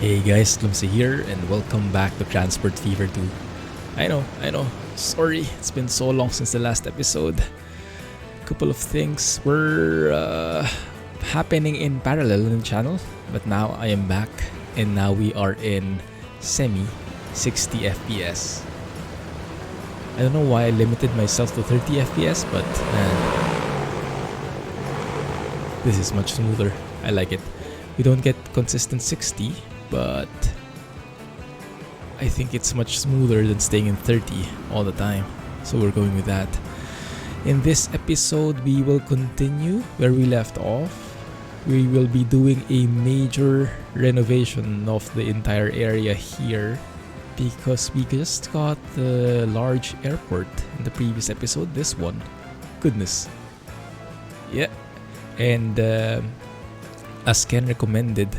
Hey guys, Clumsy here, and welcome back to Transport Fever 2. I know. Sorry, it's been so long since the last episode. Couple of things were happening in parallel in the channel, but now I am back, and now we are in semi 60 FPS. I don't know why I limited myself to 30 FPS, but man, this is much smoother. I like it. We don't get consistent 60, but I think it's much smoother than staying in 30 all the time. So we're going with that. In this episode, we will continue where we left off. We will be doing a major renovation of the entire area here because we just got the large airport in the previous episode. This one, goodness. Yeah. And as Ken recommended,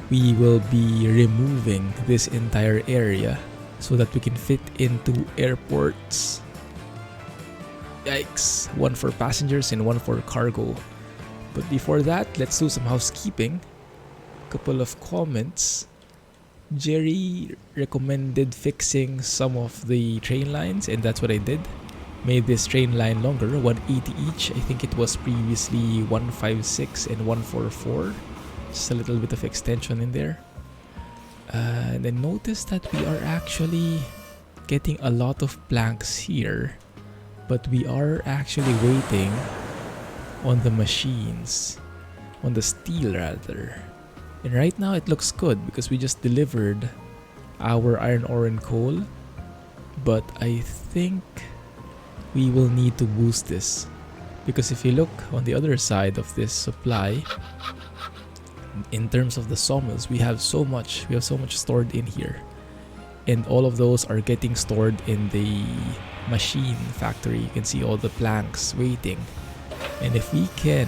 we will be removing this entire area so that we can fit into airports. Yikes, one for passengers and one for cargo. But before that, let's do some housekeeping. Couple of comments. Jerry recommended fixing some of the train lines, and that's what I did. Made this train line longer, 180 each. I think it was previously 156 and 144. Just a little bit of extension in there. And then notice that we are actually getting a lot of planks here, but we are actually waiting on the machines, on the steel rather. And right now it looks good because we just delivered our iron ore and coal, but I think we will need to boost this, because if you look on the other side of this supply, in terms of the sawmills, we have so much stored in here, and all of those are getting stored in the machine factory. You can see all the planks waiting, and if we can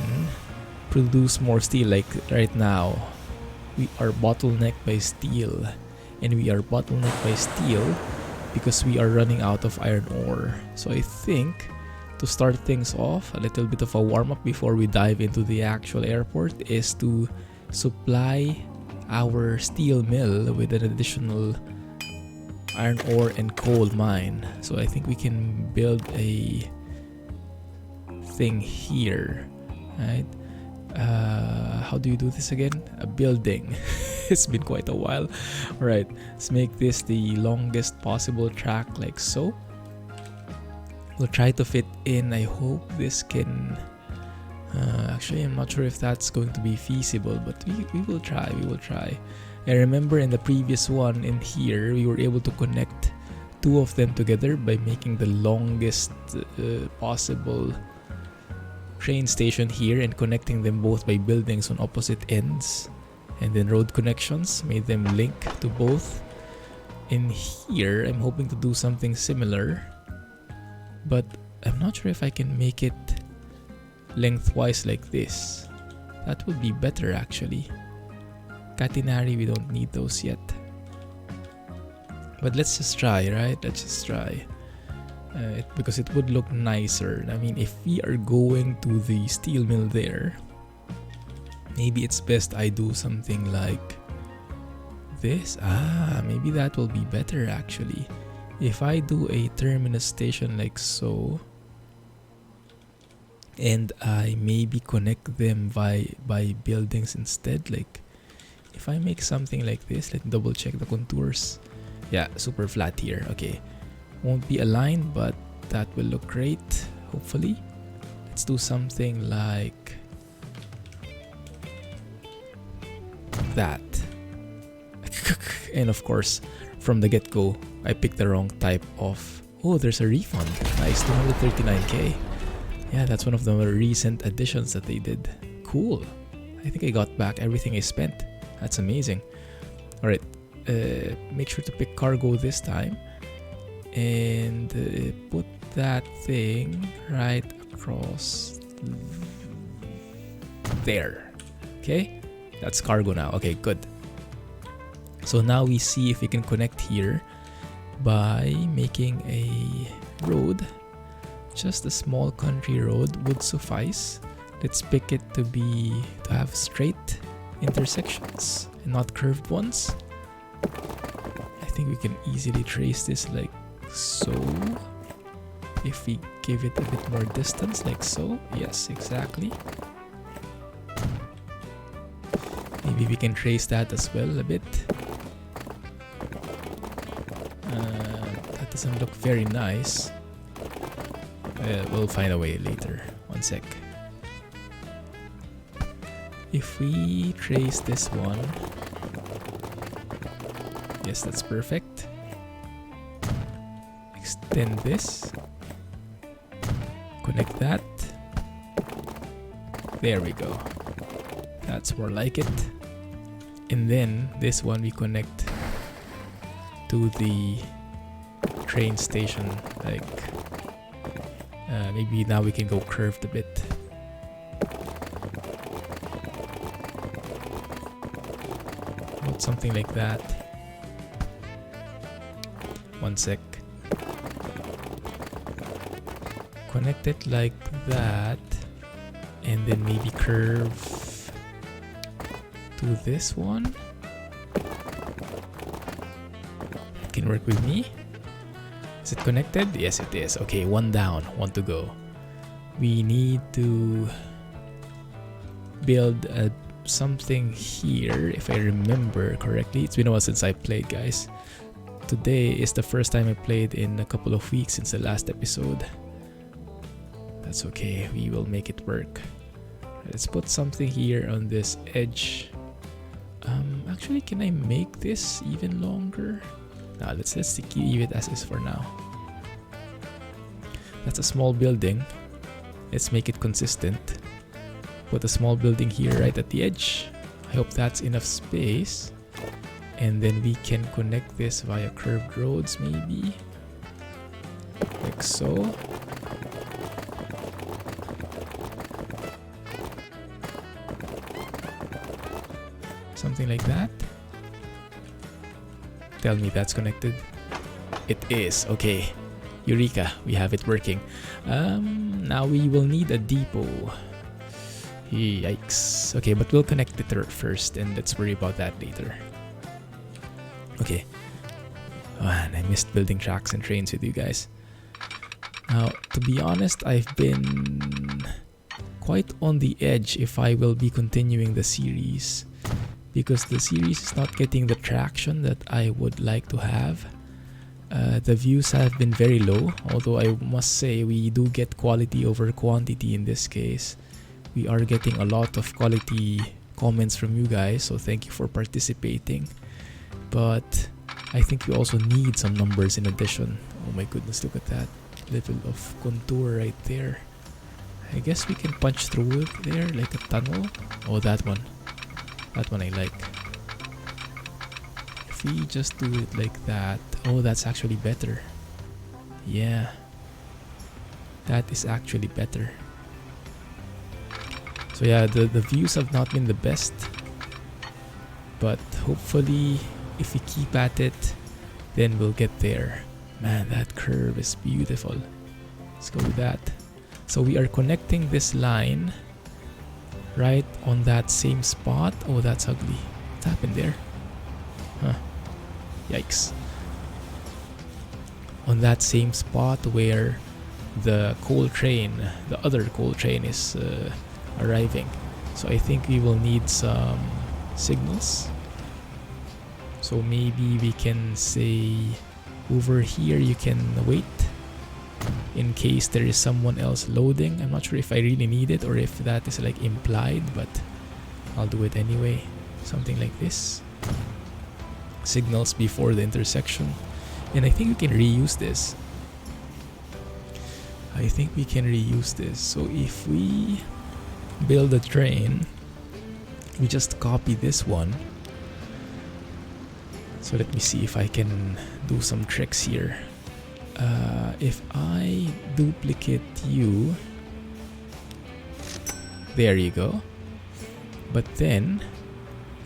produce more steel, like right now we are bottlenecked by steel, and we are bottlenecked by steel because we are running out of iron ore. So I think to start things off, a little bit of a warm-up before we dive into the actual airport is to supply our steel mill with an additional iron ore and coal mine. So I think we can build a thing here, right? How do you do this again? A building. It's been quite a while. Alright, let's make this the longest possible track, like so. We'll try to fit in. I hope this can actually, I'm not sure if that's going to be feasible, but we will try. I remember in the previous one in here, we were able to connect two of them together by making the longest possible train station here and connecting them both by buildings on opposite ends, and then road connections made them link to both. In here, I'm hoping to do something similar, but I'm not sure if I can make it lengthwise like this. That would be better actually. Catenary, we don't need those yet, but let's just try, right? Let's just try because it would look nicer. I mean, if we are going to the steel mill there, maybe it's best I do something like this. Maybe that will be better actually. If I do a terminus station like so, and I maybe connect them by buildings instead. Like if I make something like this, let's double check the contours. Yeah, super flat here. Okay, won't be aligned, but that will look great, hopefully. Let's do something like that. And of course, from the get-go, I picked the wrong type of... Oh, there's a refund. Nice, 239k. Yeah, that's one of the recent additions that they did. Cool. I think I got back everything I spent. That's amazing. Alright, make sure to pick cargo this time. And put that thing right across there. Okay, that's cargo now. Okay, good. So now we see if we can connect here by making a road. Just a small country road would suffice. Let's pick it to have straight intersections, not curved ones. I think we can easily trace this like so. If we give it a bit more distance, like so. Yes, exactly. Maybe we can trace that as well a bit. That doesn't look very nice. We'll find a way later. One sec. If we trace this one, yes, that's perfect. Extend this. Connect that. There we go. That's more like it. And then this one we connect to the train station. Like maybe now we can go curved a bit. About something like that. One sec. Connect it like that. And then maybe curve to this one. Can work with me. Is it connected? Yes, it is. Okay, one down, one to go. We need to build something here, if I remember correctly. It's been a while since I played, guys. Today is the first time I played in a couple of weeks since the last episode. That's okay, we will make it work. Let's put something here on this edge. Actually, can I make this even longer? No, let's leave it as is for now. That's a small building. Let's make it consistent. Put a small building here right at the edge. I hope that's enough space. And then we can connect this via curved roads maybe. Like so. Something like that. Tell me that's connected. It is. Okay. Eureka. We have it working. Now we will need a depot. Yikes. Okay, but we'll connect it first and let's worry about that later. Okay. Oh, man, I missed building tracks and trains with you guys. Now, to be honest, I've been quite on the edge if I will be continuing the series. Because the series is not getting the traction that I would like to have. The views have been very low, although I must say we do get quality over quantity in this case. We are getting a lot of quality comments from you guys, so thank you for participating. But I think we also need some numbers in addition. Oh my goodness, look at that level of contour right there. I guess we can punch through it there like a tunnel. Oh, that one. That one I like. If we just do it like that. Oh, that's actually better. Yeah. That is actually better. So yeah, the views have not been the best. But hopefully, if we keep at it, then we'll get there. Man, that curve is beautiful. Let's go with that. So we are connecting this line right on that same spot. Oh, that's ugly. What happened there? Huh. Yikes. On that same spot where the coal train, the other coal train is arriving. So I think we will need some signals. So maybe we can say over here you can wait in case there is someone else loading. I'm not sure if I really need it or if that is like implied, but I'll do it anyway. Something like this. Signals before the intersection. And I think we can reuse this. So if we build a train, we just copy this one. So let me see if I can do some tricks here. If I duplicate you, there you go. But then,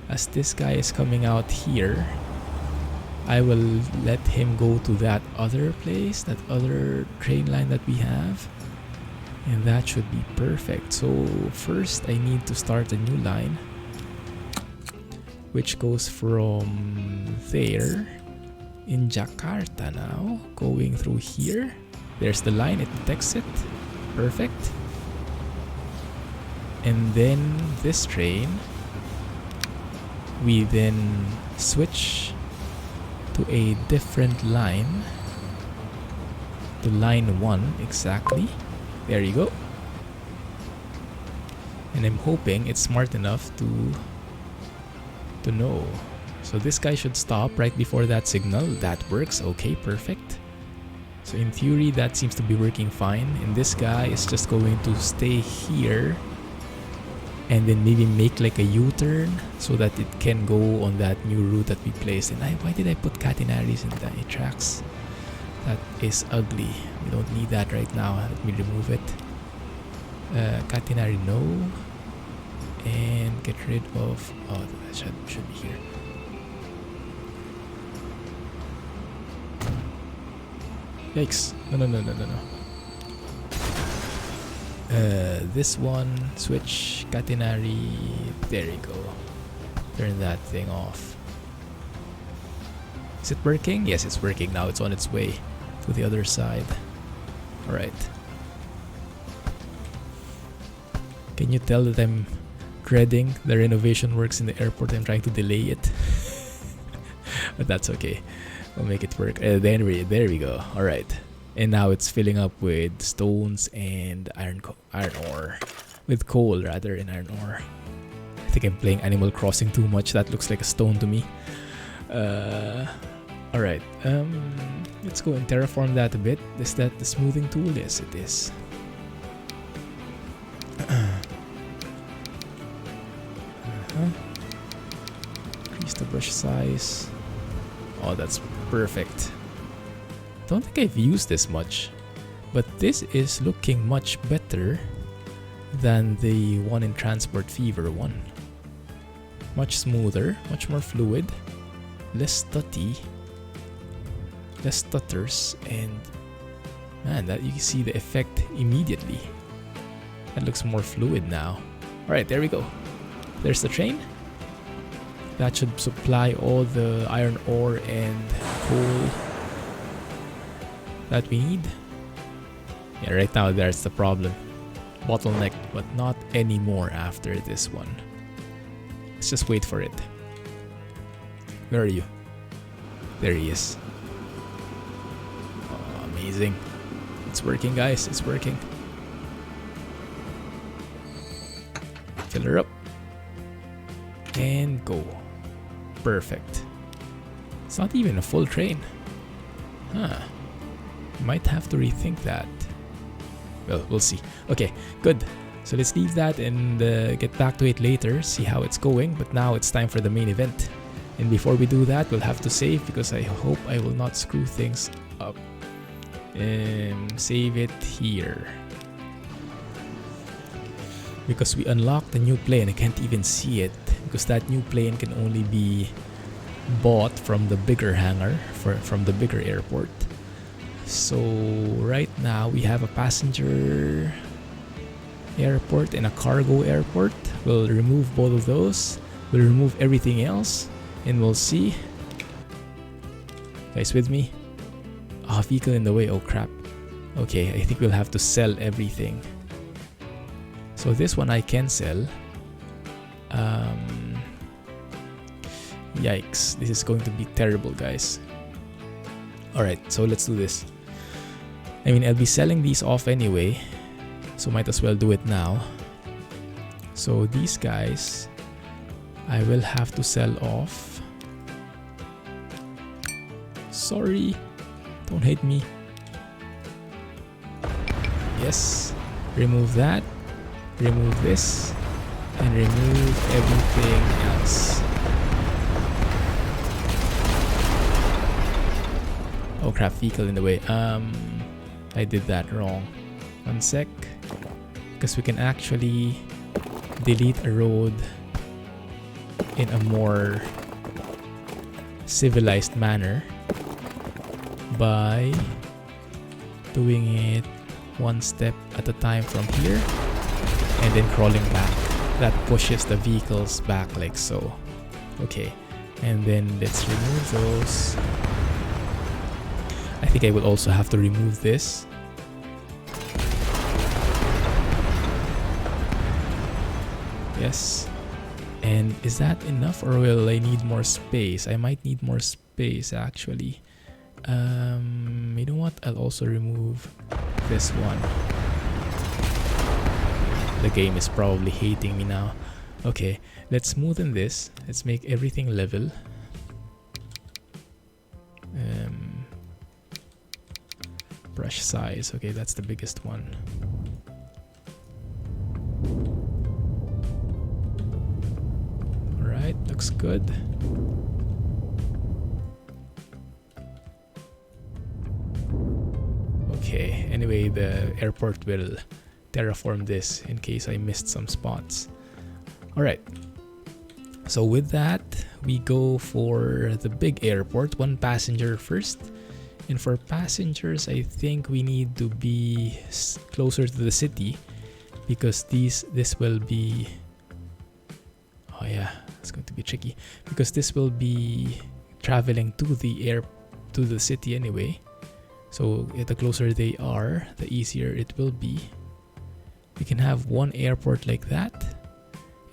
as this guy is coming out here, I will let him go to that other place, that other train line that we have. And that should be perfect. So first I need to start a new line. which goes from there in Jakarta now, going through here. There's the line, it detects it. Perfect. And then this train, we then switch to a different line, to line 1 exactly. There you go. And I'm hoping it's smart enough to know. So this guy should stop right before that signal. That works. Okay, perfect. So in theory, that seems to be working fine. And this guy is just going to stay here and then maybe make like a U-turn so that it can go on that new route that we placed. And why did I put catenaries in the tracks? That is ugly. We don't need that right now. Let me remove it. Catenary no. And get rid of... oh, that should be here. Yikes. No. This one, switch, catenary, there you go. Turn that thing off. Is it working? Yes, it's working now. It's on its way to the other side. Alright. Can you tell that I'm dreading the renovation works in the airport? I'm trying to delay it. But that's okay. We'll make it work. There we go. Alright. And now it's filling up with stones and iron ore. With coal rather, in iron ore. I think I'm playing Animal Crossing too much. That looks like a stone to me. Alright. Let's go and terraform that a bit. Is that the smoothing tool? Yes, it is. Increase the brush size. Oh, that's perfect. Don't think I've used this much, but this is looking much better than the one in Transport Fever 1. Much smoother, much more fluid, less stutty, less stutters, and man, that you can see the effect immediately. That looks more fluid now. Alright, there we go. There's the train. That should supply all the iron ore and coal that we need. Yeah, right now there's the problem. Bottleneck, but not anymore after this one. Let's just wait for it. Where are you? There he is. Oh, amazing. It's working, guys. It's working. Fill her up. And go. Perfect. It's not even a full train. Huh. Might have to rethink that. Well, we'll see. Okay, good. So let's leave that and get back to it later, see how it's going. But now it's time for the main event. And before we do that, we'll have to save because I hope I will not screw things up. Save it here. Because we unlocked a new plane, I can't even see it. Because that new plane can only be bought from the bigger hangar, from the bigger airport. So right now we have a passenger airport and a cargo airport. We'll remove both of those. We'll remove everything else and we'll see. Guys with me? Ah, vehicle in the way. Oh crap. Okay, I think we'll have to sell everything. So this one I can sell. Yikes, this is going to be terrible, guys. Alright, so let's do this. I mean, I'll be selling these off anyway, so might as well do it now. So these guys, I will have to sell off. Sorry, don't hate me. Yes, remove that, remove this, and remove everything else. Oh crap, vehicle in the way. I did that wrong. One sec. Because we can actually delete a road in a more civilized manner by doing it one step at a time from here and then crawling back. That pushes the vehicles back like so. Okay, and then let's remove those. I think I will also have to remove this. Yes. And is that enough, or will I need more space? I might need more space actually. You know what? I'll also remove this one. The game is probably hating me now. Okay, let's smoothen this. Let's make everything level. Brush size. Okay, that's the biggest one. Alright, looks good. Okay, anyway, the airport will terraform this in case I missed some spots. Alright, so with that, we go for the big airport, 1 passenger first. And for passengers, I think we need to be closer to the city because this will be... Oh yeah, it's going to be tricky because this will be traveling to the city anyway. So the closer they are, the easier it will be. We can have 1 airport like that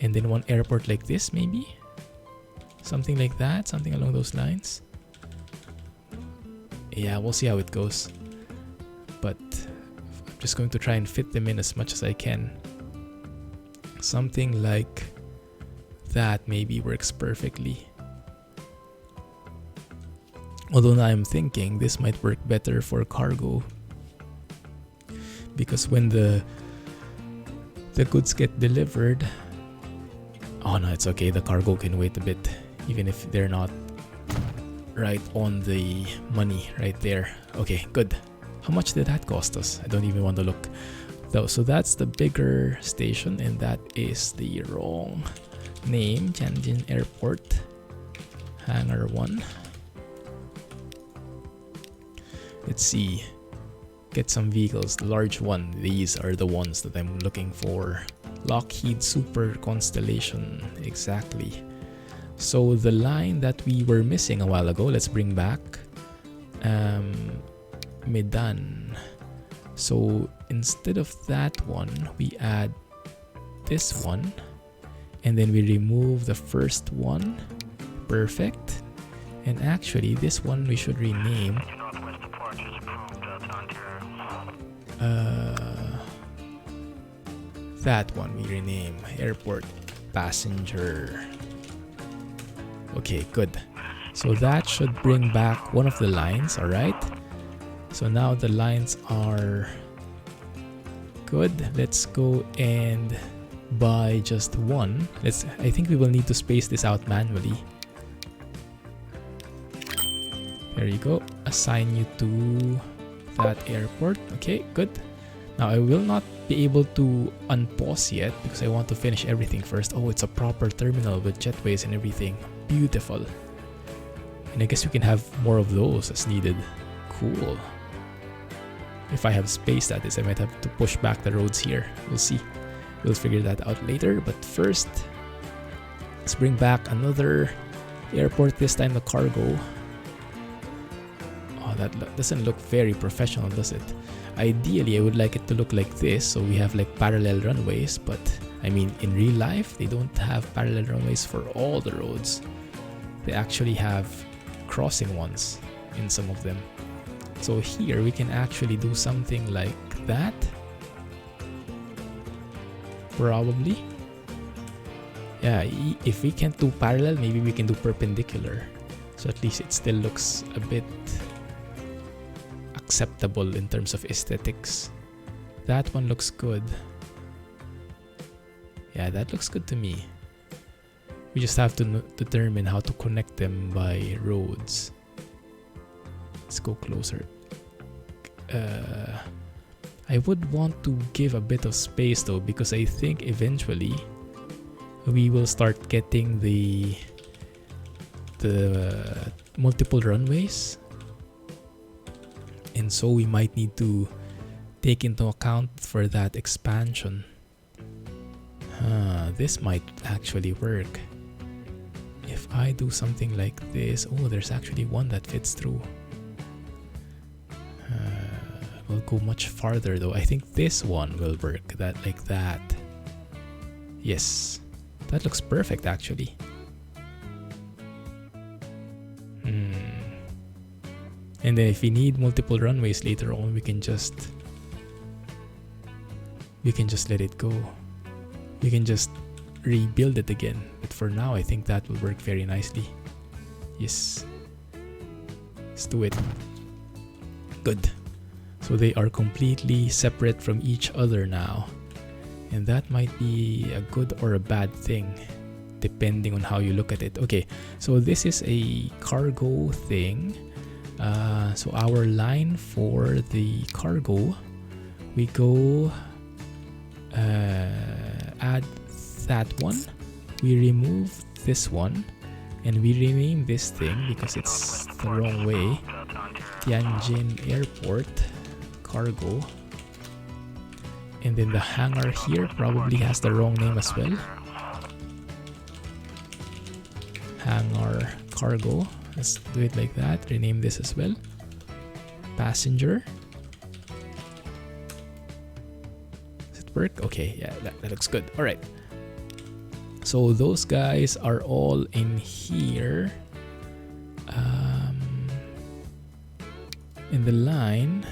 and then 1 airport like this maybe. Something like that, something along those lines. Yeah, we'll see how it goes. But I'm just going to try and fit them in as much as I can. Something like that maybe works perfectly. Although now I'm thinking this might work better for cargo. Because when the goods get delivered... Oh no, it's okay. The cargo can wait a bit. Even if they're not right on the money right there. Okay, good. How much did that cost us? I don't even want to look. So that's the bigger station and that is the wrong name. Tianjin Airport. Hangar 1. Let's see. Get some vehicles. The large one. These are the ones that I'm looking for. Lockheed Super Constellation. Exactly. So the line that we were missing a while ago, let's bring back Medan. So instead of that one, we add this one and then we remove the first one. Perfect. And actually this one we should rename that one we rename Airport Passenger. Okay, good. So that should bring back one of the lines, alright? So now the lines are good. Let's go and buy just one. I think we will need to space this out manually. There you go. Assign you to that airport. Okay, good. Now I will not be able to unpause yet because I want to finish everything first. Oh, it's a proper terminal with jetways and everything. Beautiful. And I guess we can have more of those as needed. Cool. If I have space, that is, I might have to push back the roads here. We'll see. We'll figure that out later. But first, let's bring back another airport, this time the cargo. Oh, that doesn't look very professional, does it? Ideally, I would like it to look like this, so we have like parallel runways, but I mean, in real life, they don't have parallel runways for all the roads. They actually have crossing ones in some of them. So here, we can actually do something like that. Probably. Yeah, if we can't do parallel, maybe we can do perpendicular. So at least it still looks a bit acceptable in terms of aesthetics. That one looks good. Yeah, that looks good to me. We just have to determine how to connect them by roads. Let's go closer. I would want to give a bit of space though, because I think eventually we will start getting the multiple runways. And so we might need to take into account for that expansion. This might actually work. if I do something like this, oh, there's actually one that fits through. We'll go much farther though. I think this one will work, that like that. Yes, that looks perfect actually. And then if we need multiple runways later on, we can just let it go. We can just rebuild it again. But for now, I think that will work very nicely. Yes. Let's do it. Good. So they are completely separate from each other now. And that might be a good or a bad thing, depending on how you look at it. Okay, so this is a cargo thing. So our line for the cargo, we go add that one, we remove this one, and we rename this thing because it's the wrong way. Tianjin Airport Cargo. And then the hangar here probably has the wrong name as well. Hangar Cargo. Let's do it like that. Rename this as well. Passenger. Does it work? Okay, yeah, that looks good. All right. So those guys are all in here. In the line,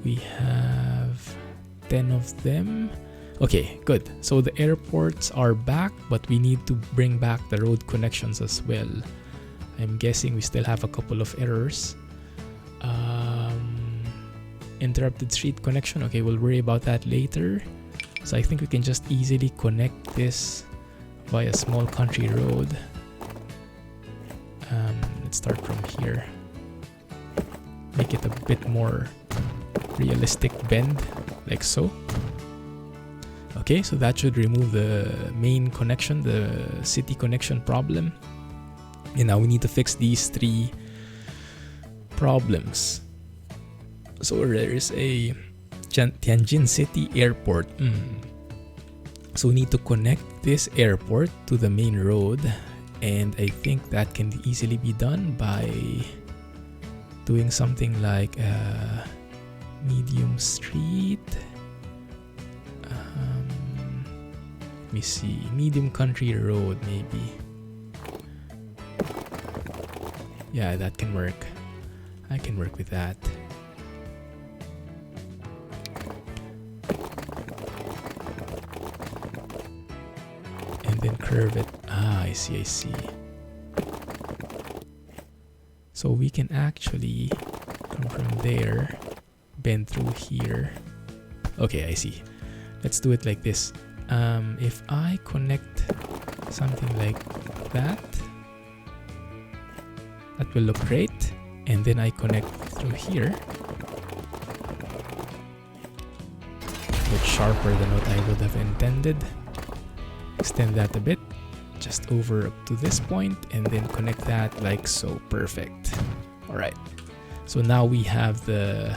we have 10 of them. Okay, good. So the airports are back, but we need to bring back the road connections as well. I'm guessing we still have a couple of errors. Interrupted street connection. Okay, we'll worry about that later. So I think we can just easily connect this via small country road. Let's start from here. Make it a bit more realistic bend, like so. Okay, so that should remove the main connection, the city connection problem. And now we need to fix these three problems. So there is a Tianjin City Airport. So we need to connect this airport to the main road. And I think that can easily be done by doing something like medium street. Let me see, medium country road maybe. Yeah, that can work. I can work with that. And then curve it. Ah, I see. So we can actually come from there, bend through here. Okay, I see. Let's do it like this. If I connect something like that, that will look great. And then I connect through here. A bit sharper than what I would have intended. Extend that a bit, just over up to this point, and then connect that like so. Perfect. Alright, so now we have the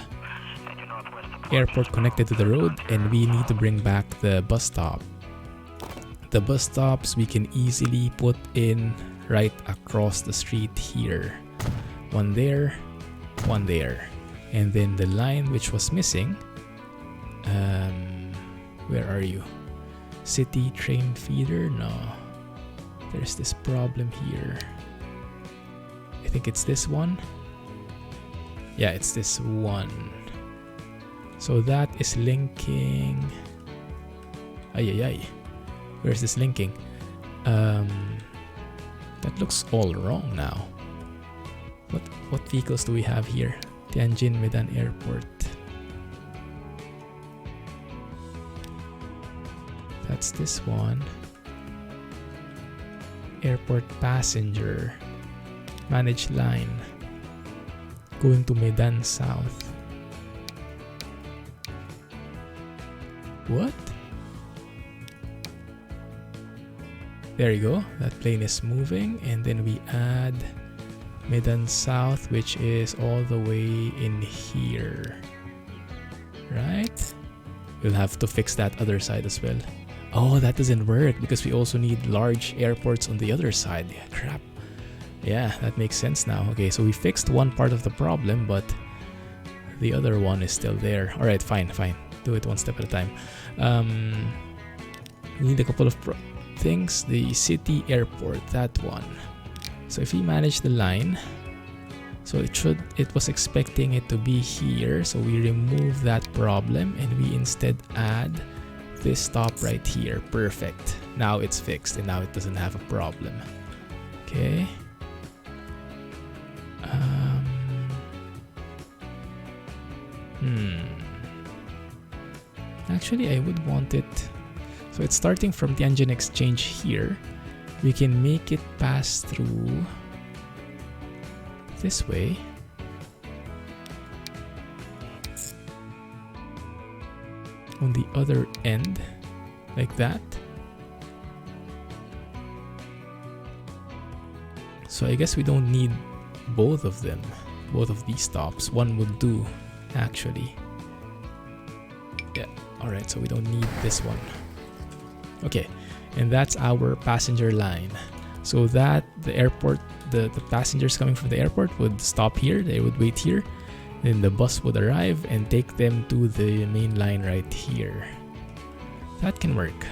airport connected to the road, and we need to bring back the bus stop. The bus stops we can easily put in right across the street here. One there, and then the line which was missing. Where are you? City train feeder? No. There's this problem here. I think it's this one. Yeah, it's this one. So that is linking. Where's this linking? That looks all wrong now. What vehicles do we have here? Tianjin Medan Airport. That's this one. Airport passenger. Manage line. Going to Medan South. What? There you go. That plane is moving, and then we add Medan South, which is all the way in here. Right? We'll have to fix that other side as well. Oh, that doesn't work because we also need large airports on the other side. Yeah, crap. Yeah, that makes sense now. Okay, so we fixed one part of the problem, but the other one is still there. All right, fine. Do it one step at a time. We need a couple of things. The city airport, that one. So if we manage the line, so it was expecting it to be here. So we remove that problem and we instead add this stop right here. Perfect. Now it's fixed and now it doesn't have a problem. Okay. Actually, I would want it. So it's starting from the engine exchange here. We can make it pass through this way. On the other end, like that. So I guess we don't need both of them, both of these stops. One would do, actually. Yeah, alright, so we don't need this one. Okay, and that's our passenger line. So that the airport, the passengers coming from the airport would stop here, they would wait here. Then the bus would arrive and take them to the main line right here. That can work.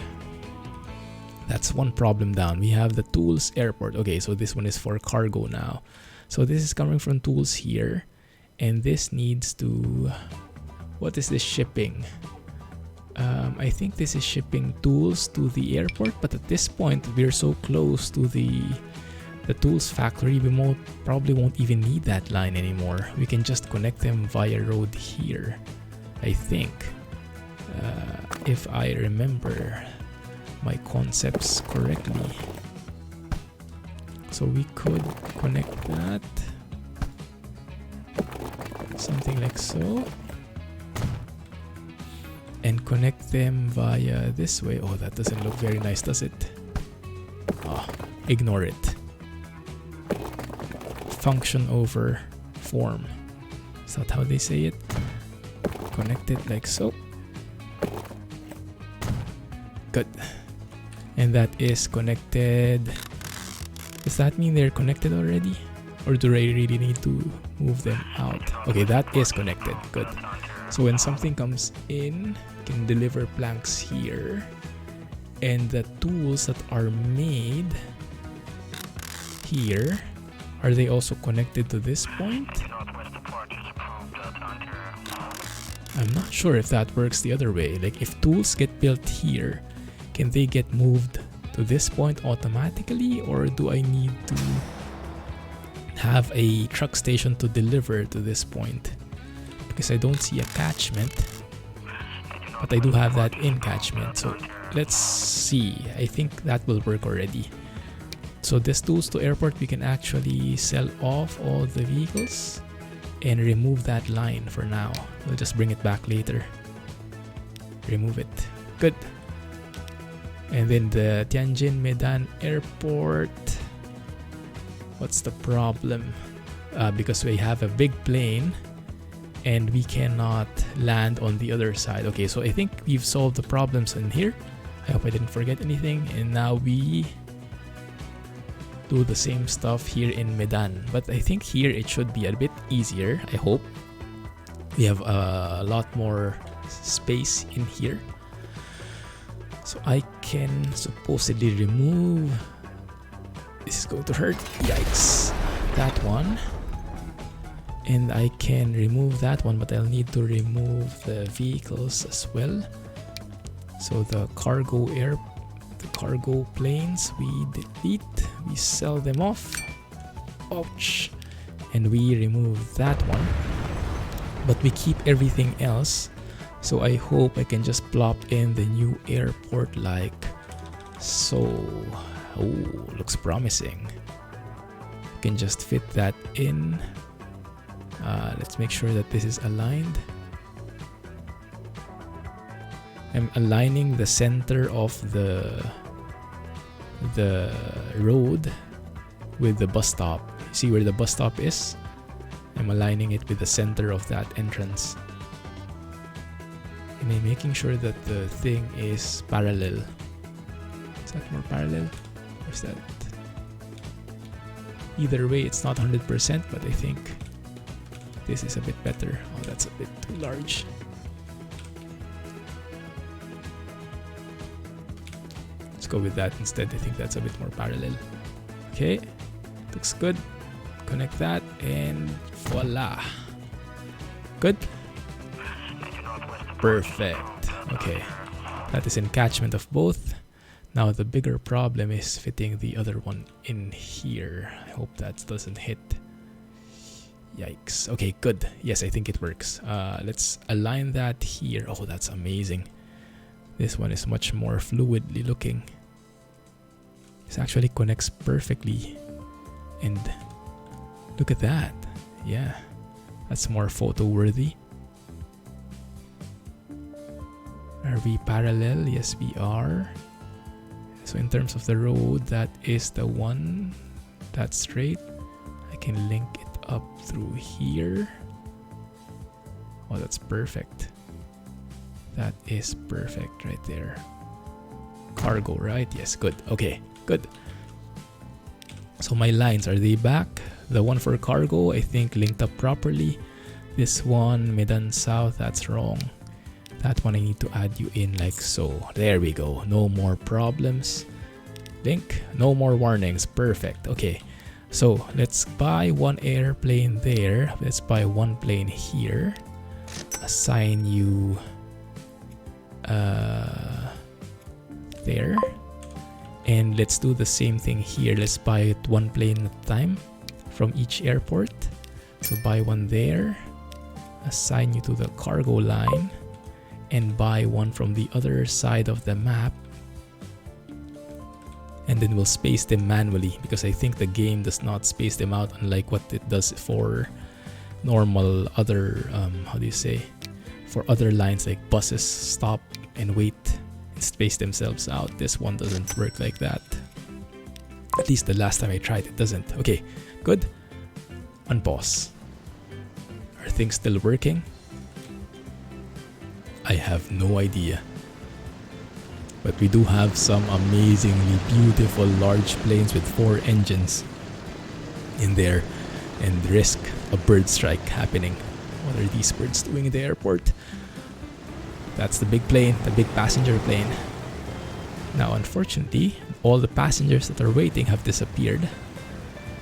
That's one problem down. We have the Tools Airport. Okay, so this one is for cargo now. So this is coming from Tools here. And this needs to... What is this shipping? I think this is shipping tools to the airport. But at this point, we're so close to the tools factory, we probably won't even need that line anymore. We can just connect them via road here, I think. If I remember my concepts correctly. So we could connect that. Something like so. And connect them via this way. Oh, that doesn't look very nice, does it? Oh, ignore it. Function over form. Is that how they say it? Connect it like so. Good. And that is connected. Does that mean they're connected already? Or do I really need to move them out? Okay, that is connected. Good. So when something comes in, can deliver planks here. And the tools that are made here, are they also connected to this point? I'm not sure if that works the other way. Like if tools get built here, can they get moved to this point automatically, or do I need to have a truck station to deliver to this point? Because I don't see a catchment, but I do have that in catchment. So let's see. I think that will work already. So this tools to airport, we can actually sell off all the vehicles and remove that line for now. We'll just bring it back later. Remove it. Good. And then the Tianjin Medan Airport. What's the problem? Because we have a big plane and we cannot land on the other side. Okay, so I think we've solved the problems in here. I hope I didn't forget anything. And now we do the same stuff here in Medan. But I think here it should be a bit easier, I hope. We have a lot more space in here. So I can supposedly remove... This is going to hurt. Yikes. That one. And I can remove that one, but I'll need to remove the vehicles as well. So the cargo planes we delete, we sell them off. Ouch. And we remove that one. But we keep everything else. So I hope I can just plop in the new airport like so. Oh, looks promising. Can just fit that in. Let's make sure that this is aligned. I'm aligning the center of the road with the bus stop. See where the bus stop is? I'm aligning it with the center of that entrance. And I'm making sure that the thing is parallel that more parallel? Or is that... Either way, it's not 100%, but I think this is a bit better. Oh, that's a bit too large. Let's go with that instead. I think that's a bit more parallel. Okay, looks good. Connect that and voila. Good. Perfect. Okay, that is encatchment of both. Now the bigger problem is fitting the other one in here. I hope that doesn't hit. Yikes. Okay, good. Yes, I think it works. Let's align that here. Oh, that's amazing. This one is much more fluidly looking. This actually connects perfectly. And look at that. Yeah, that's more photo worthy. Are we parallel? Yes, we are. So in terms of the road, that is the one that's straight. I can link it up through here. Oh, that's perfect. That is perfect right there. Cargo, right? Yes, good. Okay, good. So my lines, are they back? The one for cargo, I think linked up properly. This one, Medan South, that's wrong. That one I need to add you in like so. There we go. No more problems. Link. No more warnings. Perfect. Okay. So let's buy one airplane there. Let's buy one plane here. Assign you there. And let's do the same thing here. Let's buy it one plane at a time from each airport. So buy one there. Assign you to the cargo line. And buy one from the other side of the map, and then we'll space them manually because I think the game does not space them out, unlike what it does for normal other how do you say, for other lines like buses stop and wait and space themselves out. This one doesn't work like that. At least the last time I tried it doesn't. Okay, good. Unpause. Are things still working? I have no idea. But we do have some amazingly beautiful large planes with 4 engines in there, and risk a bird strike happening. What are these birds doing in the airport? That's the big plane, the big passenger plane. Now unfortunately, all the passengers that are waiting have disappeared.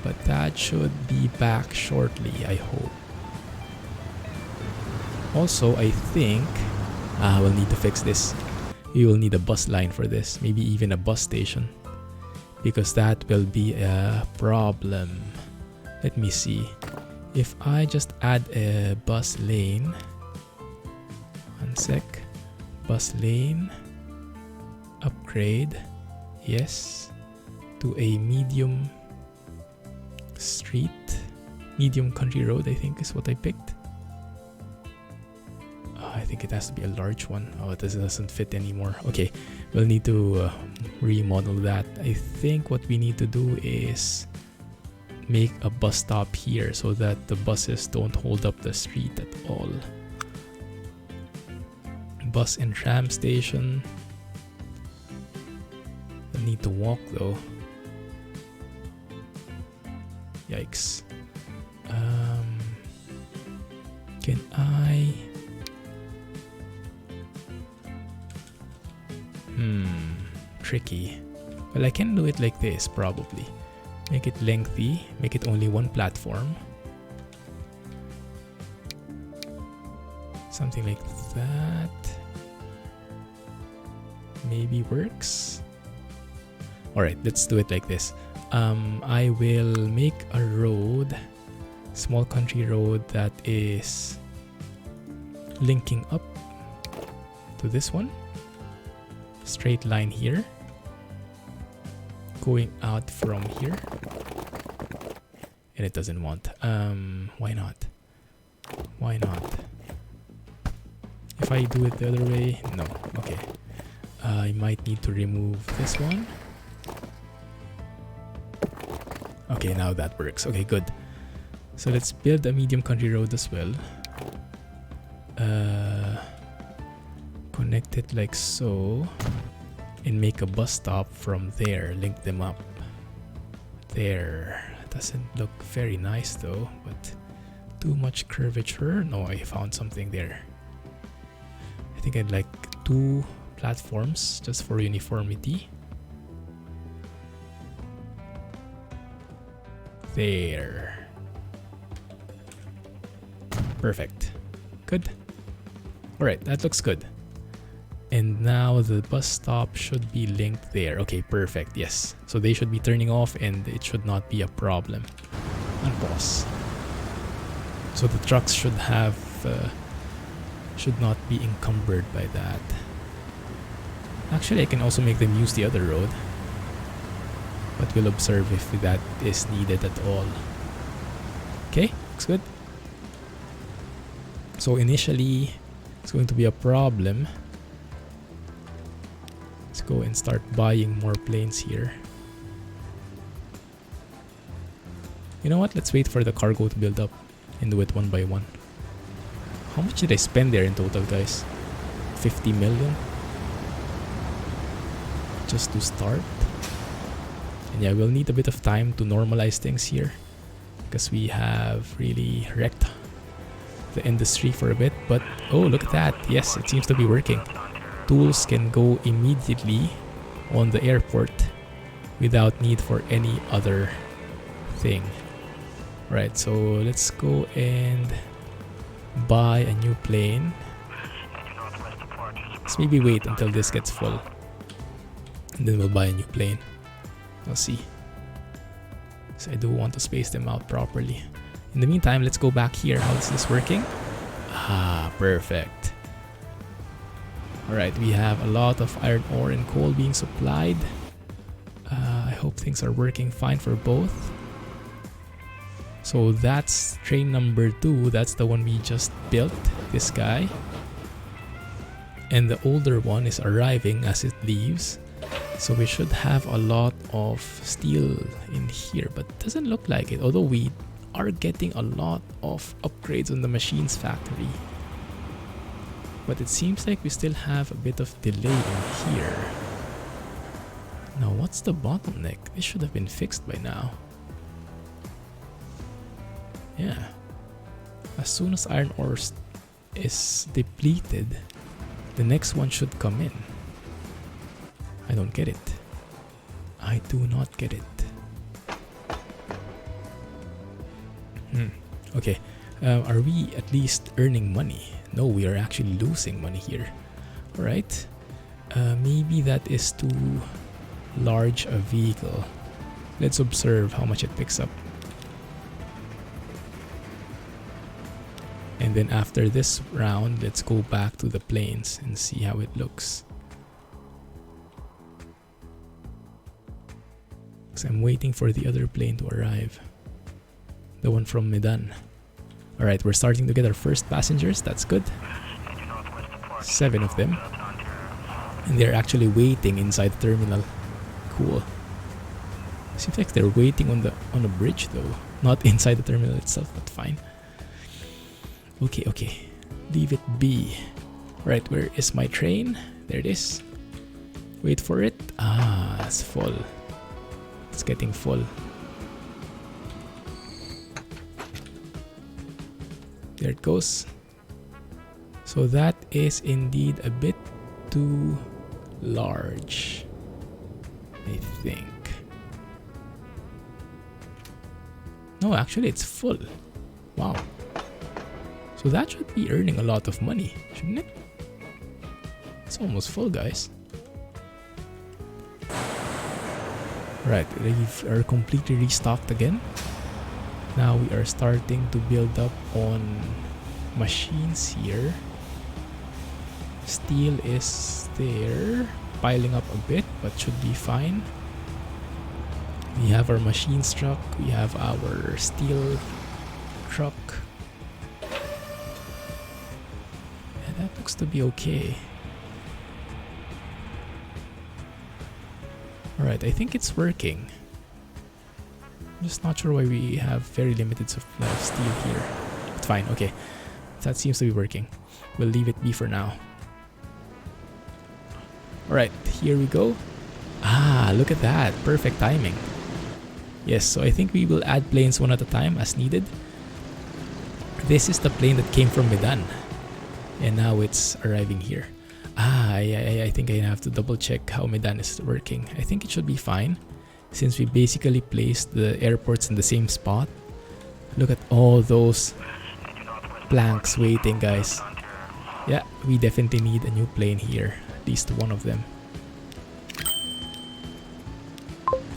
But that should be back shortly, I hope. Also, I think we'll need to fix this. We will need a bus line for this, maybe even a bus station, because that will be a problem. Let me see. If I just add a bus lane, one sec, bus lane, upgrade, yes, to a medium street, medium country road, I think is what I picked. I think it has to be a large one. Oh, it doesn't fit anymore. Okay, we'll need to remodel that. I think what we need to do is make a bus stop here so that the buses don't hold up the street at all. Bus and tram station. I need to walk though. Yikes. Can I... tricky. Well, I can do it like this probably. Make it lengthy, make it only one platform. Something like that. Maybe works. Alright, let's do it like this. I will make a road, small country road that is linking up to this one. Straight line here, going out from here, and it doesn't want. Why not? Why not? If I do it the other way, no. Okay. I might need to remove this one. Okay, now that works. Okay, good. So let's build a medium country road as well. Connect it like so. and make a bus stop from there, link them up. There. Doesn't look very nice though, but too much curvature. No, I found something there. I think I'd like 2 platforms just for uniformity. There. Perfect. Good. Alright, that looks good. And now the bus stop should be linked there. Okay, perfect. Yes. So they should be turning off and it should not be a problem. Unpause. So the trucks should have should not be encumbered by that. Actually, I can also make them use the other road. But we'll observe if that is needed at all. Okay, looks good. So initially, it's going to be a problem. Let's go and start buying more planes here. You know what? Let's wait for the cargo to build up and do it one by one. How much did I spend there in total, guys? 50 million? Just to start? And yeah, we'll need a bit of time to normalize things here, because we have really wrecked the industry for a bit. But oh, look at that. Yes, it seems to be working. Tools can go immediately on the airport without need for any other thing. Right, so let's go and buy a new plane. Let's maybe wait until this gets full, and then we'll buy a new plane. We'll see. So I do want to space them out properly. In the meantime, let's go back here. How is this working? Ah, perfect. Alright, we have a lot of iron ore and coal being supplied. I hope things are working fine for both. So that's train number 2. That's the one we just built. This guy. And the older one is arriving as it leaves. So we should have a lot of steel in here. But it doesn't look like it. Although we are getting a lot of upgrades on the machines factory. But it seems like we still have a bit of delay in here. Now, what's the bottleneck? This should have been fixed by now. Yeah. As soon as iron ore is depleted, the next one should come in. I don't get it. I do not get it. Okay. Are we at least earning money? No, we are actually losing money here. Alright. Maybe that is too large a vehicle. Let's observe how much it picks up. And then after this round, let's go back to the planes and see how it looks. Because I'm waiting for the other plane to arrive. The one from Medan. Alright, we're starting to get our first passengers. That's good. 7 of them. And they're actually waiting inside the terminal. Cool. Seems like they're waiting on a bridge though. Not inside the terminal itself, but fine. Okay. Leave it be. Right, where is my train? There it is. Wait for it. Ah, it's full. It's getting full. There it goes. So that is indeed a bit too large, I think. No, actually it's full. Wow. So that should be earning a lot of money, shouldn't it? It's almost full, guys. Right, we are completely restocked again. Now we are starting to build up on machines here. Steel is there, piling up a bit, but should be fine. We have our machines truck, we have our steel truck. And that looks to be okay. Alright, I think it's working. I'm just not sure why we have very limited supply of steel here. But fine, okay. That seems to be working. We'll leave it be for now. Alright, here we go. Ah, look at that. Perfect timing. Yes, so I think we will add planes one at a time as needed. This is the plane that came from Medan. And now it's arriving here. Ah, I think I have to double check how Medan is working. I think it should be fine, since we basically placed the airports in the same spot. Look at all those planks waiting, guys. Yeah, we definitely need a new plane here. At least one of them.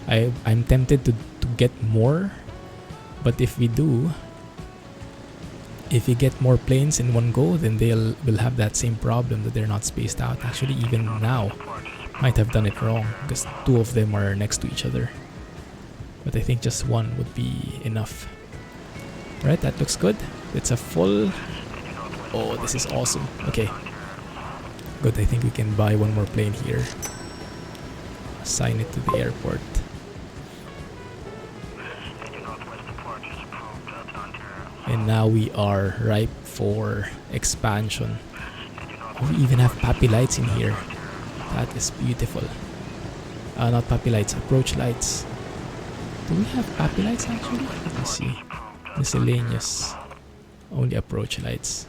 I'm tempted to get more, but if we get more planes in one go, then will have that same problem that they're not spaced out. Actually, even now, might have done it wrong because two of them are next to each other. But I think just one would be enough. Right, that looks good. It's a full... Oh, this is awesome. Okay. Good, I think we can buy one more plane here. Assign it to the airport. And now we are ripe for expansion. Oh, we even have pappy lights in here. That is beautiful. Not pappy lights, approach lights. Do we have pappy lights actually? Let me see. Miscellaneous. Only approach lights.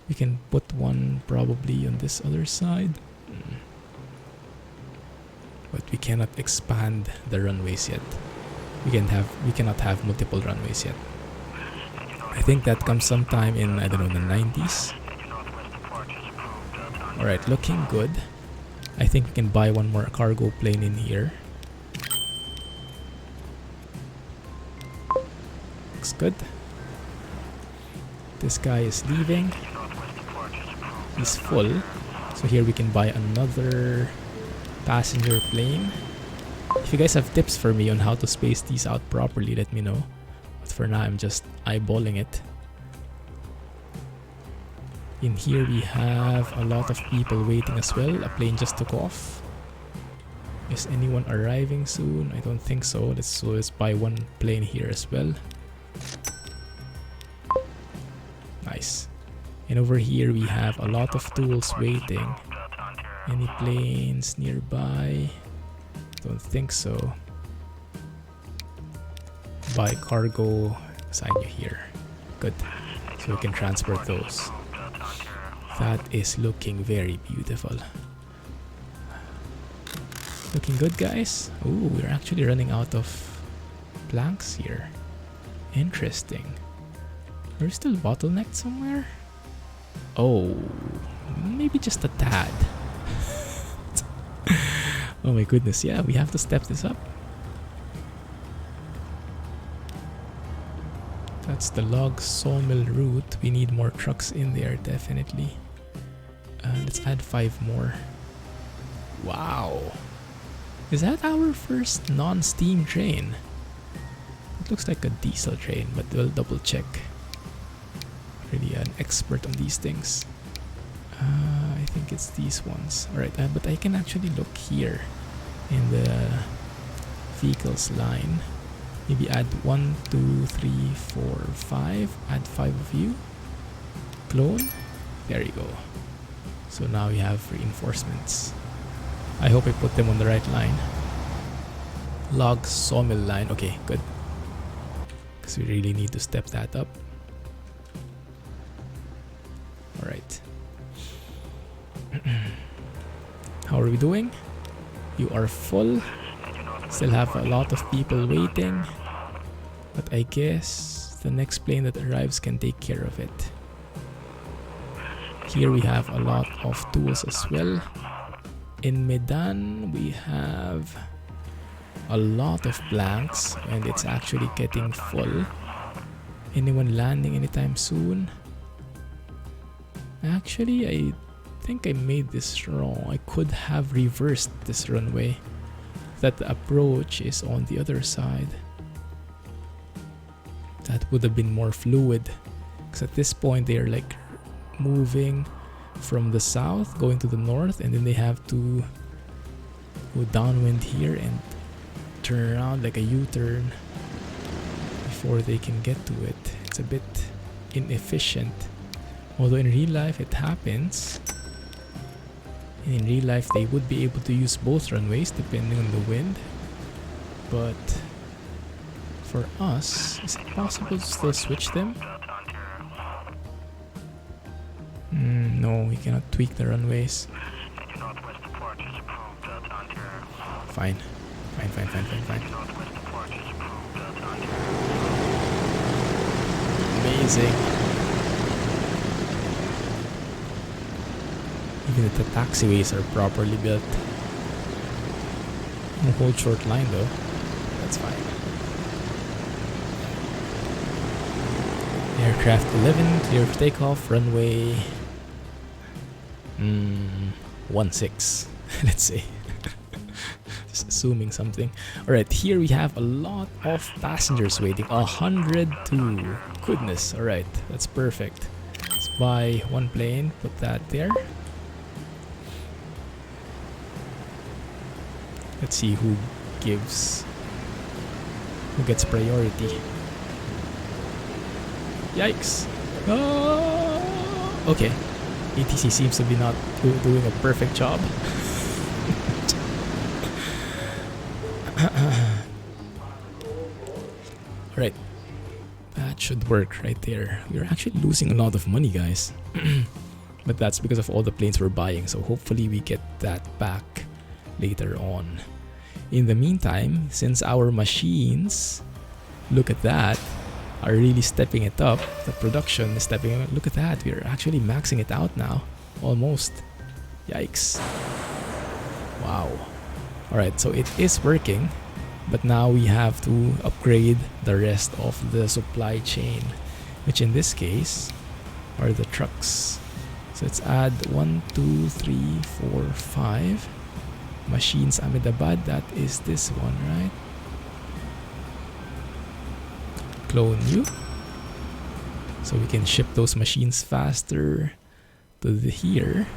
We can put one probably on this other side. But we cannot expand the runways yet. We cannot have multiple runways yet. I think that comes sometime in, I don't know, the 90s. Alright, looking good. I think we can buy one more cargo plane in here. Looks good. This guy is leaving. He's full. So here we can buy another passenger plane. If you guys have tips for me on how to space these out properly, let me know. But for now, I'm just eyeballing it. In here we have a lot of people waiting as well. A plane just took off. Is anyone arriving soon? I don't think so. Let's buy one plane here as well. Nice. And over here we have a lot of tools waiting. Any planes nearby? Don't think so. Buy cargo, assign you here. Good. So we can transport those. That is looking very beautiful. Looking good, guys. Ooh, we're actually running out of planks here. Interesting. Are we still bottlenecked somewhere? Oh, maybe just a tad. Oh my goodness, yeah, we have to step this up. That's the log sawmill route. We need more trucks in there, definitely. Let's add 5 more. Wow. Is that our first non-steam train? It looks like a diesel train, but we'll double check. Really an expert on these things. I think it's these ones. Alright, but I can actually look here in the vehicles line. Maybe add 1, 2, 3, 4, 5. Add 5 of you. Clone. There you go. So now we have reinforcements. I hope I put them on the right line. Log sawmill line. Okay, good. Because we really need to step that up. Alright. How are we doing? You are full. Still have a lot of people waiting. But I guess the next plane that arrives can take care of it. Here we have a lot of tools as well. In Medan we have a lot of planks and it's actually getting full. Anyone landing anytime soon? Actually, I think I made this wrong. I could have reversed this runway. That the approach is on the other side. That would have been more fluid. Because at this point they are like moving from the south going to the north, and then they have to go downwind here and turn around like a U-turn before they can get to it. It's a bit inefficient. Although in real life it happens. And in real life, they would be able to use both runways depending on the wind. But for us, is it possible to still switch them? No, we cannot tweak the runways. Fine. Fine. Amazing. Even the taxiways are properly built. No whole short line though. That's fine. Aircraft 11, clear for takeoff, runway 16. Let's say. Just assuming something. Alright, here we have a lot of passengers waiting. 102. Goodness, alright, that's perfect. Let's buy one plane, put that there. Let's see who gets priority. Yikes. Oh! Okay. ATC seems to be not doing a perfect job. Alright. That should work right there. We're actually losing a lot of money, guys. But that's because of all the planes we're buying. So hopefully we get that back later on. In the meantime, since our machines, look at that, are really stepping it up, the production is stepping up. Look at that, we're actually maxing it out now. Almost. Yikes. Wow. Alright, so it is working, but now we have to upgrade the rest of the supply chain, which in this case are the trucks. So let's add 1, 2, 3, 4, 5 machines Ahmedabad. That is this one, right? Clone you, so we can ship those machines faster to here.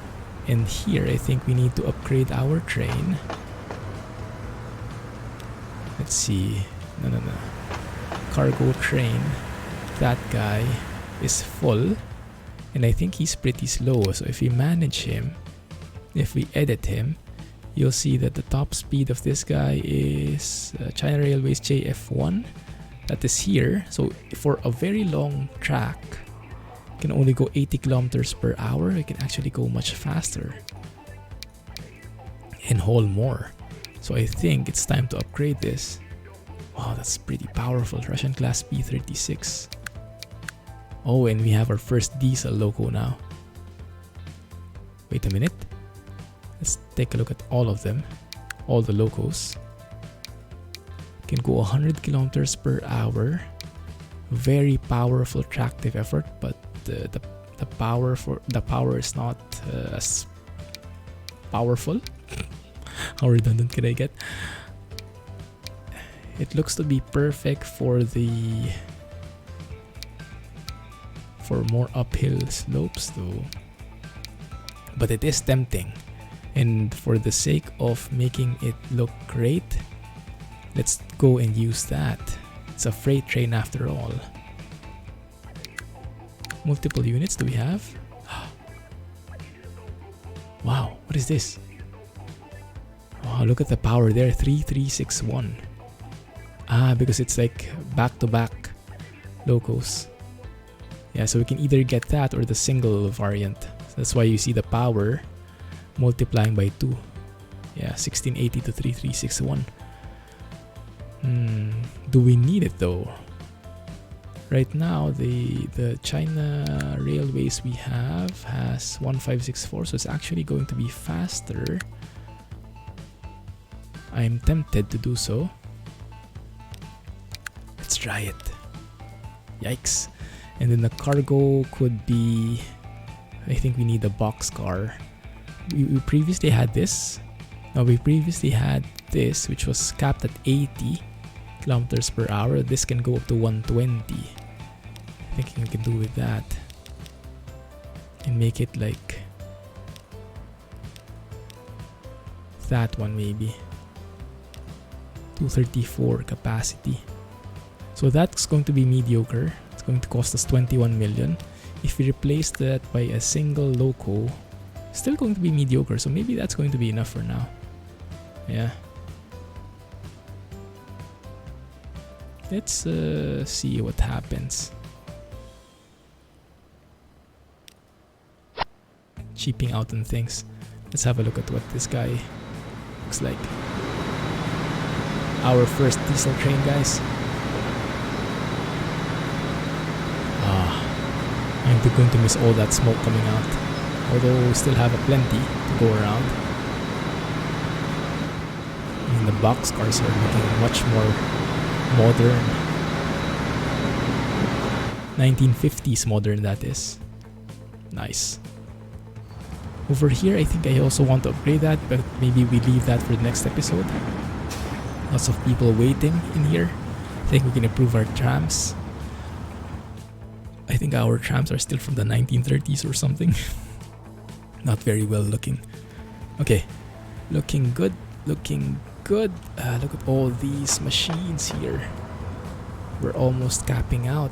And here I think we need to upgrade our train. Let's see. No. Cargo train. That guy is full, and I think he's pretty slow. So if we manage him, if we edit him, you'll see that the top speed of this guy is China Railways JF1. That is here. So for a very long track, you can only go 80 kilometers per hour. You can actually go much faster and haul more. So I think it's time to upgrade this. Wow, that's pretty powerful. Russian class P-36. Oh, and we have our first diesel loco now. Wait a minute. Let's take a look at all of them. All the locos. Can go 100 kilometers per hour. Very powerful tractive effort, but the power is not as powerful. How redundant can I get? It looks to be perfect for more uphill slopes though. But it is tempting. And for the sake of making it look great, let's go and use that. It's a freight train after all. Multiple units do we have? Wow, what is this? Wow, look at the power there, 3361. Ah, because it's like back-to-back locos. Yeah, so we can either get that or the single variant. So that's why you see the power multiplying by 2. Yeah, 1680 to 3361. Do we need it though? Right now, the China Railways we have has 1564, so it's actually going to be faster. I'm tempted to do so. Let's try it. Yikes. And then the cargo could be... I think we need a boxcar. We previously had this. No, we previously had this, which was capped at 80 kilometers per hour. This can go up to 120. I think we can do with that. And make it like that one maybe. 234 capacity. So that's going to be mediocre. It's going to cost us 21 million. If we replace that by a single loco, Still going to be mediocre, so maybe that's going to be enough for now. Yeah. Let's see what happens. Cheaping out on things. Let's have a look at what this guy looks like. Our first diesel train, guys. I'm going to miss all that smoke coming out. Although we still have plenty to go around. And the boxcars are looking much more modern. 1950s modern, that is. Nice. Over here, I think I also want to upgrade that, but maybe we leave that for the next episode. Lots of people waiting in here. I think we can improve our trams. I think our trams are still from the 1930s or something. Not very well looking. Okay, looking good, looking good. Look at all these machines here. We're almost capping out.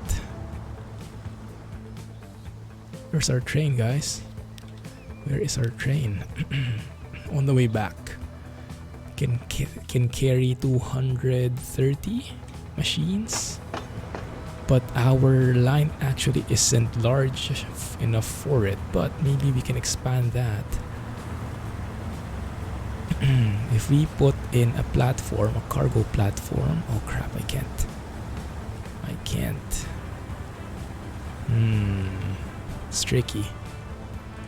Where's our train, guys? Where is our train? On the way back. Can carry 230 machines. But our line actually isn't large enough for it. But maybe we can expand that. If we put in a platform, a cargo platform. Oh crap, I can't. I can't. It's tricky.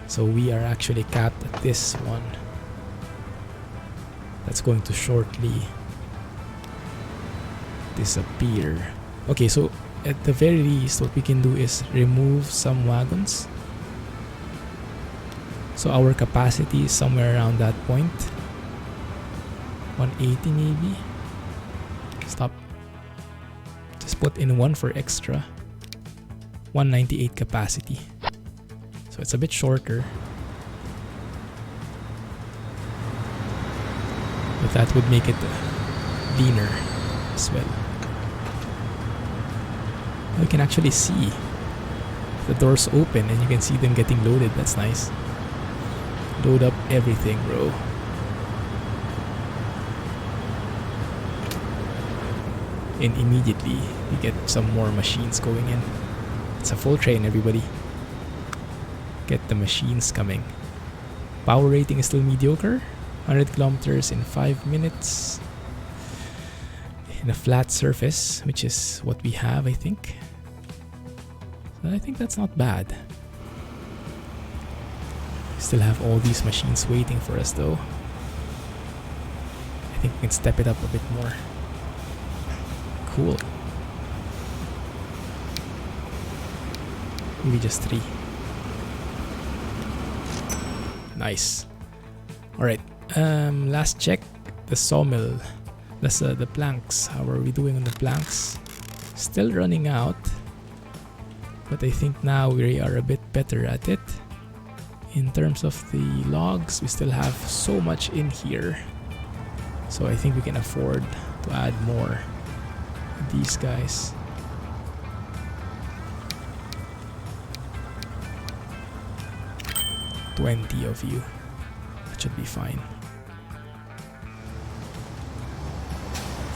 So we are actually capped at this one. That's going to shortly disappear. Okay, so at the very least, what we can do is remove some wagons. So our capacity is somewhere around that point. 180 maybe. Stop. Just put in one for extra. 198 capacity. So it's a bit shorter. But that would make it leaner as well. You can actually see the doors open and you can see them getting loaded. That's nice. Load up everything, bro. And immediately we get some more machines going in. It's a full train, everybody. Get the machines coming. Power rating is still mediocre. 100 kilometers in 5 minutes. In a flat surface, which is what we have, I think. So I think that's not bad. Still have all these machines waiting for us though. I think we can step it up a bit more. Cool. Maybe just 3. Nice. Alright. Last check. The sawmill. That's the planks. How are we doing on the planks? Still running out. But I think now we are a bit better at it. In terms of the logs, we still have so much in here. So I think we can afford to add more. These guys. "20 of you. That should be fine.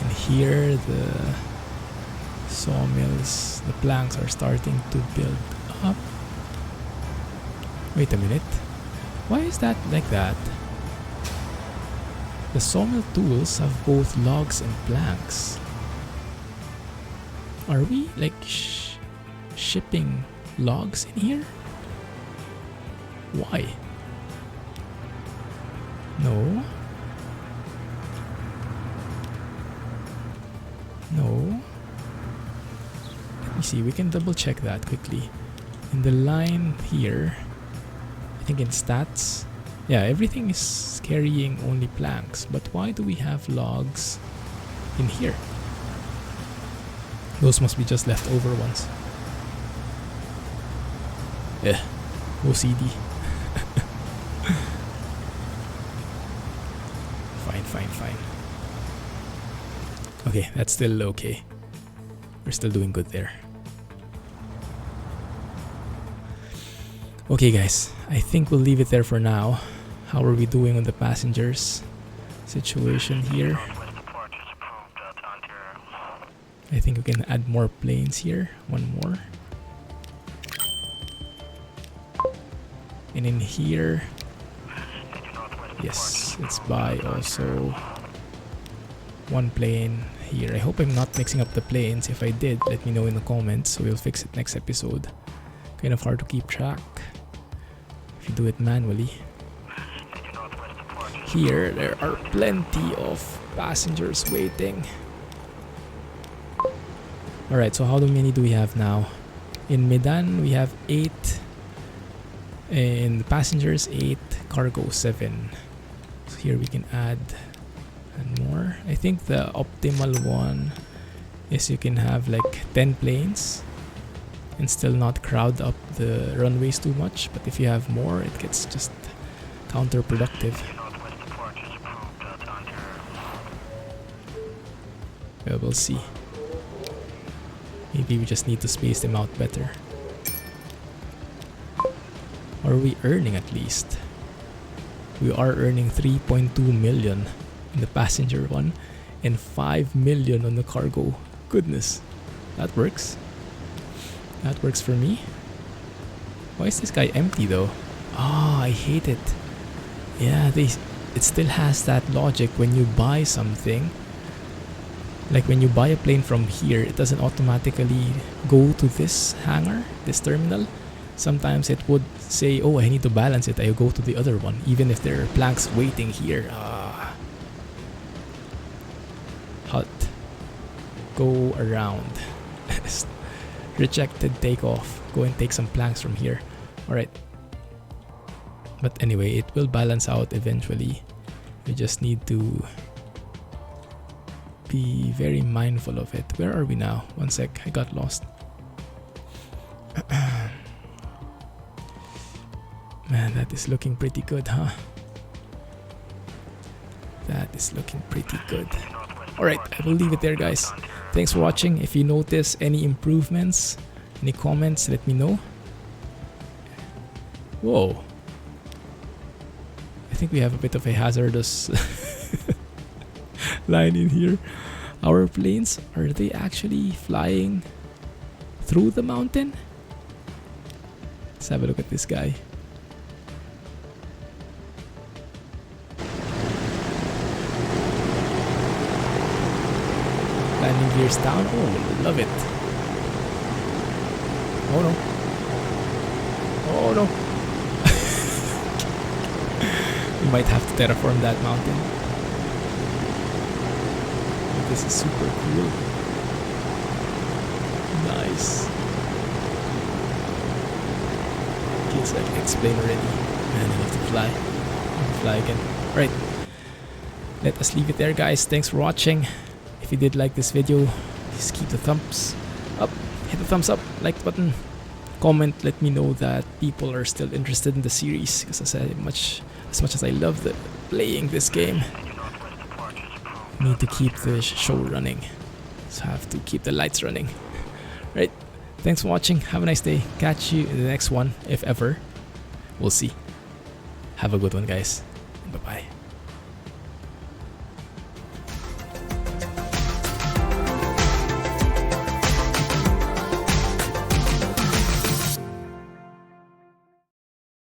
And here the sawmills, the planks are starting to build up. Wait a minute. Why is that like that? The sawmill tools have both logs and planks. Are we like shipping logs in here? Why? No. No. Let me see, we can double check that quickly. In the line here, I think in stats, yeah, everything is carrying only planks, but why do we have logs in here? Those must be just leftover ones. Yeah, OCD. Fine. Okay, that's still okay. We're still doing good there. Okay guys, I think we'll leave it there for now. How are we doing on the passengers situation here? I think we can add more planes here. One more. And in here, yes, let's buy also one plane here. I hope I'm not mixing up the planes. If I did, let me know in the comments, so we'll fix it next episode. Kind of hard to keep track if you do it manually. Here, there are plenty of passengers waiting. Alright, so how many do we have now? In Medan, we have 8. In the passengers, 8. Cargo, 7. So here we can add and more. I think the optimal one is you can have like 10 planes and still not crowd up the runways too much. But if you have more, it gets just counterproductive. Yeah, we'll see. Maybe we just need to space them out better. Or are we earning at least? We are earning 3.2 million in the passenger one and 5 million on the cargo. Goodness, that works. That works for me. Why is this guy empty though? Ah, I hate it. Yeah, it still has that logic when you buy something. Like when you buy a plane from here, it doesn't automatically go to this hangar, this terminal. Sometimes it would say, oh, I need to balance it, I'll go to the other one, even if there are planks waiting here. Hut. Go around. Rejected takeoff. Go and take some planks from here. Alright. But anyway, it will balance out eventually. We just need to be very mindful of it. Where are we now? One sec, I got lost. Man, that is looking pretty good, huh? That is looking pretty good. Alright, I will leave it there, guys. Thanks for watching. If you notice any improvements, any comments, let me know. Whoa. I think we have a bit of a hazardous line in here. Our planes, are they actually flying through the mountain? Let's have a look at this guy. Landing gears down. Oh, love it. Oh no. Oh no. We might have to terraform that mountain. This is super cool. Nice. It's like explain already. Man, I love to fly. I will fly again. Alright. Let us leave it there, guys. Thanks for watching. If you did like this video, please keep the thumbs up. Hit the thumbs up, like button. Comment, let me know that people are still interested in the series. Because as much as I love playing this game, I need to keep the show running. So I have to keep the lights running. Right. Thanks for watching. Have a nice day. Catch you in the next one, if ever. We'll see. Have a good one, guys. Bye-bye.